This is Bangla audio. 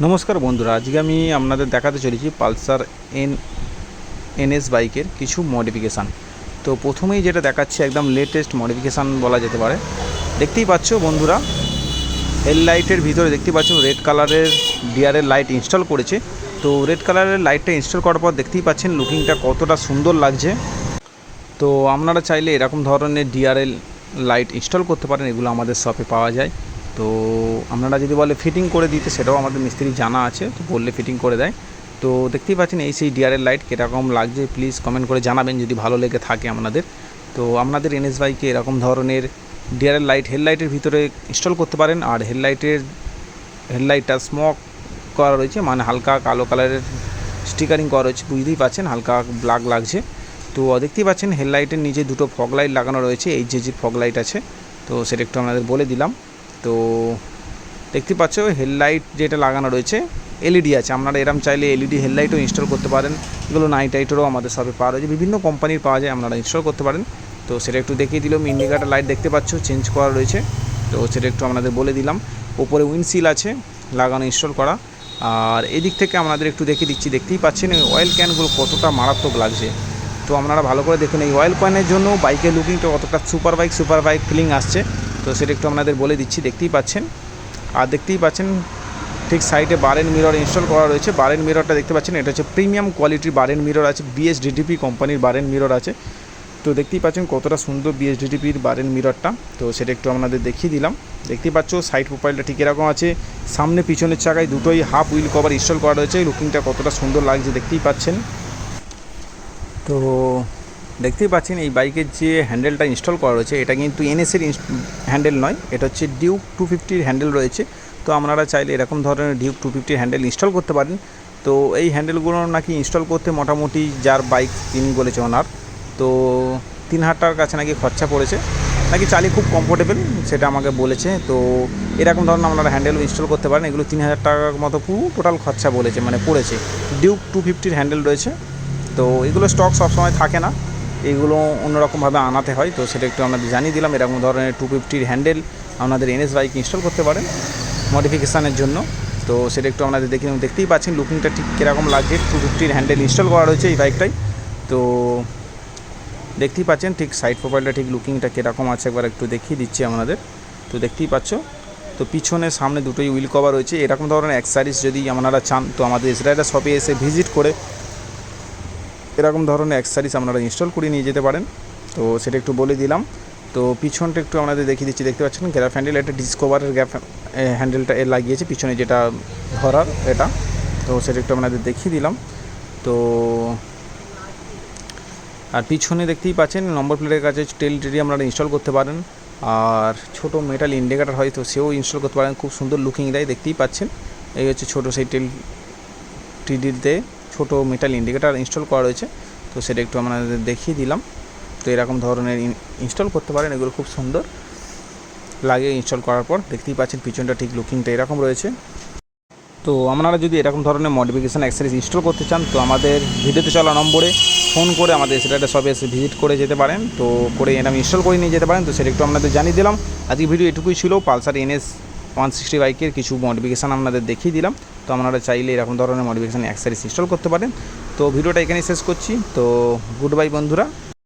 নমস্কার বন্ধুরা, আজকে আমি আপনাদের দেখাতে চলেছি পালসার এনএস বাইকের কিছু মডিফিকেশান। তো প্রথমেই যেটা দেখাচ্ছি একদম লেটেস্ট মডিফিকেশান বলা যেতে পারে। দেখতেই পাচ্ছ বন্ধুরা, হেডলাইটের ভিতরে দেখতেই পাচ্ছ রেড কালারের ডিআরএল লাইট ইনস্টল করেছে। তো রেড কালারের লাইটটা ইনস্টল করার পর দেখতেই পাচ্ছেন লুকিংটা কতটা সুন্দর লাগছে। তো আপনারা চাইলে এরকম ধরনের ডিআরএল লাইট ইনস্টল করতে পারেন, এগুলো আমাদের শপে পাওয়া যায়। তো আপনারা যদি বলে ফিটিং করে দিতে, সেটাও আমাদের মিস্ত্রি জানা আছে, তো বললে ফিটিং করে দেয়। তো দেখতেই পাচ্ছেন এই সেই ডিআরএল লাইট কীরকম লাগছে প্লিজ কমেন্ট করে জানাবেন যদি ভালো লেগে থাকে আপনাদের। তো আপনাদের এনএস বাইকে এরকম ধরনের ডিআরএল লাইট হেডলাইটের ভিতরে ইনস্টল করতে পারেন। আর হেডলাইটটা স্মোক করা রয়েছে, মানে হালকা কালো কালারের স্টিকারিং করা রয়েছে, বুঝতেই পাচ্ছেন হালকা ব্ল্যাক লাগছে। তো দেখতেই পাচ্ছেন হেডলাইটের নিচে দুটো ফগ লাইট লাগানো রয়েছে, এই যে ফগ লাইট আছে, তো সেটা একটু আপনাদের বলে দিলাম। তো দেখতে পাচ্ছ হেডলাইট যেটা লাগানো রয়েছে এলইডি আছে, আপনারা এরম চাইলে এলইডি হেডলাইটও ইনস্টল করতে পারেন। এগুলো নাইটাইটেরও আমাদের সবে পাওয়া রয়েছে, বিভিন্ন কোম্পানির পাওয়া যায়, আপনারা ইনস্টল করতে পারেন। তো সেটা একটু দেখিয়ে দিলাম। ইন্ডিকেটার লাইট দেখতে পাচ্ছ চেঞ্জ করা রয়েছে, তো সেটা একটু আপনাদের বলে দিলাম। ওপরে উইন্ডশিল্ড আছে লাগানো, ইনস্টল করা। আর এদিক থেকে আপনাদের একটু দেখিয়ে দিচ্ছি, দেখতেই পাচ্ছেন এই অয়েল ক্যানগুলো কতটা মারাত্মক লাগছে। তো আপনারা ভালো করে দেখুন, এই অয়েল ক্যানের জন্য বাইকের লুকিংটা কতটা সুপার বাইক ফিলিং আসছে। তো সেটা একটু আপনাদের বলে দিচ্ছি, দেখতেই পাচ্ছেন। আর দেখতেই পাচ্ছেন ঠিক সাইডে বারেন মিরর ইনস্টল করা রয়েছে। বারেন মিররটা দেখতে পাচ্ছেন, এটা হচ্ছে প্রিমিয়াম কোয়ালিটির বারেন মিরর আছে, বিএসডিটিপি কোম্পানির বারেন মিরর আছে। তো দেখতেই পাচ্ছেন কতটা সুন্দর বিএসডিটিপির বারেন মিররটা, তো সেটা একটু আপনাদের দেখিয়ে দিলাম। দেখতেই পাচ্ছ সাইড প্রোফাইলটা ঠিক এরকম আছে, সামনে পিছনের চাকায় দুটোই হাফ হুইল কভার ইনস্টল করা রয়েছে। লুকিংটা কতটা সুন্দর লাগছে দেখতেই পাচ্ছেন। তো দেখতেই পাচ্ছেন এই বাইকের যে হ্যান্ডেলটা ইনস্টল করা রয়েছে, এটা কিন্তু এনএসের হ্যান্ডেল নয়, এটা হচ্ছে ডিউক 250 হ্যান্ডেল রয়েছে। তো আপনারা চাইলে এরকম ধরনের ডিউক 250 হ্যান্ডেল ইনস্টল করতে পারেন। তো এই হ্যান্ডেলগুলো নাকি ইনস্টল করতে মোটামুটি যার বাইক তিনি বলেছে ওনার, তো 3,000 টাকার কাছে নাকি খরচা পড়েছে, নাকি চালিয়ে খুব কমফোর্টেবল সেটা আমাকে বলেছে। তো এরকম ধরনের আপনারা হ্যান্ডেলও ইনস্টল করতে পারেন, এগুলো 3,000 টাকার মতো পুরো টোটাল খরচা বলেছে, মানে পড়েছে। ডিউক 250 হ্যান্ডেল রয়েছে। তো এগুলো স্টক সবসময় থাকে না, এগুলো অন্যরকমভাবে আনাতে হয়। তো সেটা একটু আপনাদের জানিয়ে দিলাম, এরকম ধরনের 250 হ্যান্ডেল আপনাদের এনএস বাইক ইনস্টল করতে পারেন মডিফিকেশানের জন্য। তো সেটা একটু আপনাদের দেখতেই পাচ্ছেন লুকিংটা ঠিক কীরকম লাগছে। 250 হ্যান্ডেল ইনস্টল করা রয়েছে এই বাইকটাই। তো দেখতেই পাচ্ছেন ঠিক সাইড প্রোফাইলটা ঠিক লুকিংটা কীরকম আছে একবার একটু দেখিয়ে দিচ্ছি আপনাদের। তো দেখতেই পাচ্ছ, তো পিছনে সামনে দুটোই হুইল কভার রয়েছে। এরকম ধরনের অ্যাক্সেসরিজ যদি আপনারা চান, তো আমাদের এসরাইডার শপে এসে ভিজিট করে এরকম ধরনের অ্যাক্সেসরিজ আপনারা ইনস্টল করে নিয়ে যেতে পারেন। তো সেটা একটু বলে দিলাম। তো পিছনটা একটু আপনাদের দেখিয়ে দিচ্ছি, দেখতে পাচ্ছেন গ্যাপ হ্যান্ডেল, এটা ডিসকভারের গ্যাপ হ্যান্ডেলটা এর লাগিয়েছে পিছনে যেটা ধরার এটা। তো সেটা একটু আপনাদের দেখিয়ে দিলাম। তো আর পিছনে দেখতেই পাচ্ছেন নম্বর প্লেটের কাছে টেল টিডি আপনারা ইনস্টল করতে পারেন। আর ছোটো মেটাল ইন্ডিকেটার হয়তো সেও ইনস্টল করতে পারেন, খুব সুন্দর লুকিং দেয়, দেখতেই পাচ্ছেন। এই হচ্ছে ছোটো সেই টেল টিডিতে ছোটো মেটাল ইন্ডিকেটার ইনস্টল করা রয়েছে। তো সেটা একটু আপনাদের দেখিয়ে দিলাম। তো এরকম ধরনের ইনস্টল করতে পারেন, এগুলো খুব সুন্দর লাগে ইনস্টল করার পর। দেখতেই পাচ্ছেন পিছনটা ঠিক লুকিংটা এরকম রয়েছে। তো আপনারা যদি এরকম ধরনের মডিফিকেশান অ্যাক্সেসরিজ ইনস্টল করতে চান, তো আমাদের ভিডিওতে চলা নম্বরে ফোন করে আমাদের সেটা সবে এসে ভিজিট করে যেতে পারেন, তো করে এরকম ইনস্টল করে নিয়ে যেতে পারেন। তো সেটা একটু আপনাদের জানিয়ে দিলাম। আজকে ভিডিও এটুকুই ছিল, পালসার এনএস 160 বাইকের কিছু মডিফিকেশান আপনাদের দেখিয়ে দিলাম। তো আপনারা চাইলে এরকম ধরনের মডিফিকেশান অ্যাক্সেসরিজ ইনস্টল করতে পারেন। তো ভিডিওটা এখানেই শেষ করছি। তো গুড বাই বন্ধুরা।